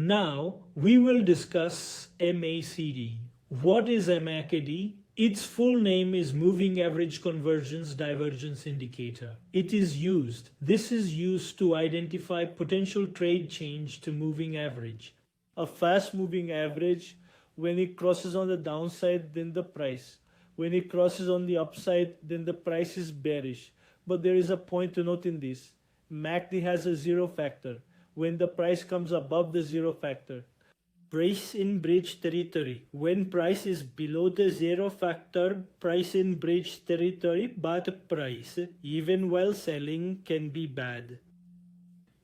Now we will discuss MACD. What is MACD? Its full name is Moving Average Convergence Divergence Indicator. This is used to identify potential trade change to moving average. A fast moving average, when it crosses on the downside, then the price. When it crosses on the upside, then the price is bearish. But there is a point to note in this. MACD has a zero factor. When the price comes above the zero factor, price in bridge territory. When price is below the zero factor, price in bridge territory, but price, even while selling, can be bad.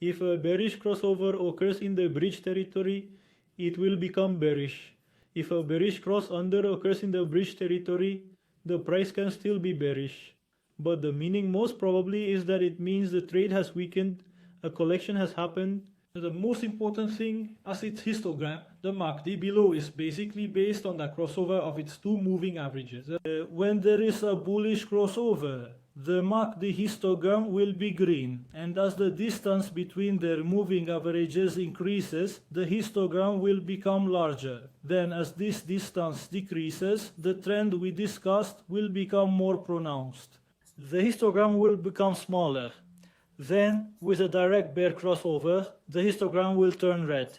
If a bearish crossover occurs in the bridge territory, it will become bearish. If a bearish cross under occurs in the bridge territory, the price can still be bearish. But the meaning most probably is that it means the trade has weakened, a collection has happened. The most important thing, as its histogram, the MACD below is basically based on the crossover of its two moving averages. When there is a bullish crossover, the MACD histogram will be green, and as the distance between their moving averages increases, the histogram will become larger. Then as this distance decreases, the trend we discussed will become more pronounced. The histogram will become smaller. Then, with a direct bear crossover, the histogram will turn red.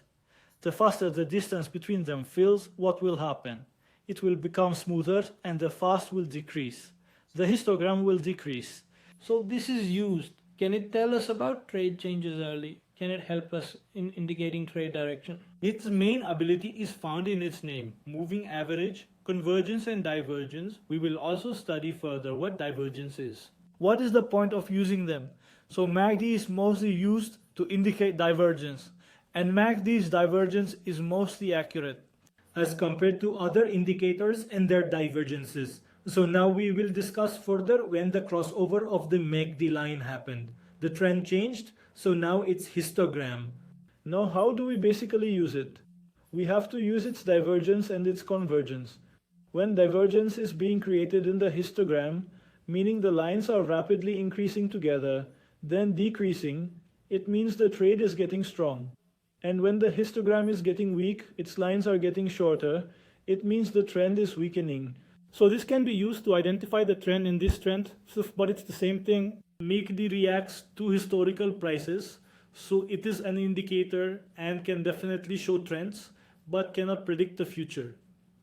The faster the distance between them fills, what will happen? It will become smoother and the fast will decrease. The histogram will decrease. So this is used. Can it tell us about trade changes early? Can it help us in indicating trade direction? Its main ability is found in its name, moving average, convergence and divergence. We will also study further what divergence is. What is the point of using them? So MACD is mostly used to indicate divergence, and MACD's divergence is mostly accurate as compared to other indicators and their divergences. So now we will discuss further when the crossover of the MACD line happened. The trend changed, so now it's histogram. Now how do we basically use it? We have to use its divergence and its convergence. When divergence is being created in the histogram, meaning the lines are rapidly increasing together, then decreasing, it means the trade is getting strong. And when the histogram is getting weak, its lines are getting shorter, it means the trend is weakening. So this can be used to identify the trend in this trend, but it's the same thing. MACD reacts to historical prices, so it is an indicator and can definitely show trends, but cannot predict the future.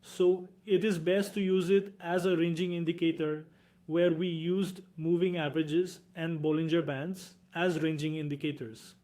So it is best to use it as a ranging indicator, where we used moving averages and Bollinger Bands as ranging indicators.